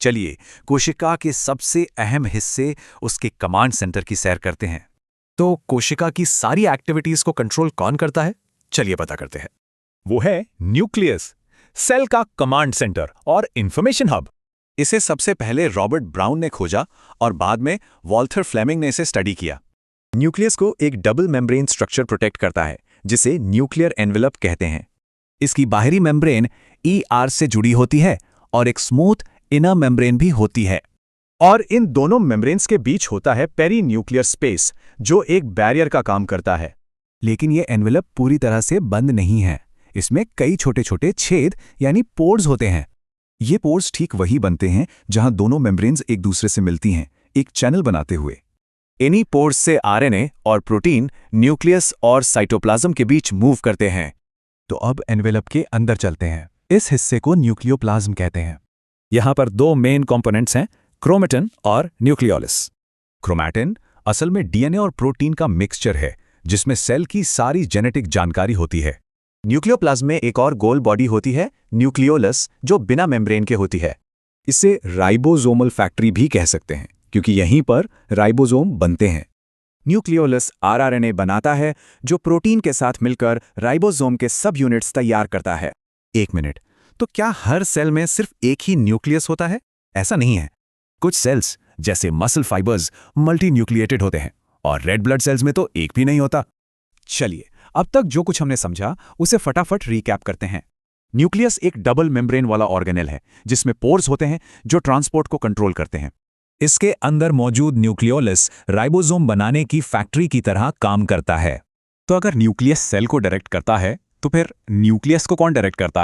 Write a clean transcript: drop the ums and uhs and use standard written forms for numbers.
चलिए कोशिका के सबसे अहम हिस्से उसके कमांड सेंटर की सैर करते हैं। तो कोशिका की सारी एक्टिविटीज को कंट्रोल कौन करता है? चलिए पता करते हैं। वो है न्यूक्लियस, सेल का कमांड सेंटर और इंफॉर्मेशन हब। इसे सबसे पहले रॉबर्ट ब्राउन ने खोजा और बाद में वॉल्टर फ्लेमिंग ने इसे स्टडी किया। न्यूक्लियस को एक डबल मेम्ब्रेन स्ट्रक्चर प्रोटेक्ट करता है जिसे न्यूक्लियर एनवेलप कहते हैं। इसकी बाहरी मेम्ब्रेन ER से जुड़ी होती है और एक स्मूथ इनर मेम्ब्रेन भी होती है। और इन दोनों मेम्ब्रेन्स के बीच होता है पेरी न्यूक्लियर स्पेस, जो एक बैरियर का काम करता है। लेकिन ये एनवेलप पूरी तरह से बंद नहीं है। इसमें कई छोटे छोटे छेद यानी पोर्स होते हैं। ये पोर्स ठीक वही बनते हैं जहां दोनों मेम्ब्रेन्स एक दूसरे से मिलती हैं, एक चैनल बनाते हुए। इन्हीं पोर्स से RNA और प्रोटीन न्यूक्लियस और साइटोप्लाज्म के बीच मूव करते हैं। तो अब एनवेलप के अंदर चलते हैं। इस हिस्से को न्यूक्लियोप्लाज्म कहते हैं। यहाँ पर दो मेन कंपोनेंट्स हैं, क्रोमेटिन और न्यूक्लियोलस। क्रोमैटिन असल में DNA और प्रोटीन का मिक्सचर है जिसमें सेल की सारी जेनेटिक जानकारी होती है। न्यूक्लियोप्लाज्म में एक और गोल बॉडी होती है, न्यूक्लियोलस, जो बिना मेम्ब्रेन के होती है। इसे राइबोसोमल फैक्ट्री भी कह सकते हैं क्योंकि यहीं पर राइबोसोम बनते हैं। न्यूक्लियोलस rRNA बनाता है जो प्रोटीन के साथ मिलकर राइबोसोम के सब यूनिट्स तैयार करता है। एक मिनट, तो क्या हर सेल में सिर्फ एक ही न्यूक्लियस होता है? ऐसा नहीं है। कुछ सेल्स जैसे मसल फाइबर्स मल्टी न्यूक्लिएटेड होते हैं और रेड ब्लड सेल्स में तो एक भी नहीं होता। चलिए, अब तक जो कुछ हमने समझा उसे फटाफट रिकैप करते हैं। न्यूक्लियस एक डबल मेम्ब्रेन वाला ऑर्गेनेल है जिसमें पोर्स होते हैं जो ट्रांसपोर्ट को कंट्रोल करते हैं। इसके अंदर मौजूद न्यूक्लियोलस राइबोसोम बनाने की फैक्ट्री की तरह काम करता है। तो अगर न्यूक्लियस सेल को डायरेक्ट करता है तो फिर न्यूक्लियस को कौन डायरेक्ट करता है?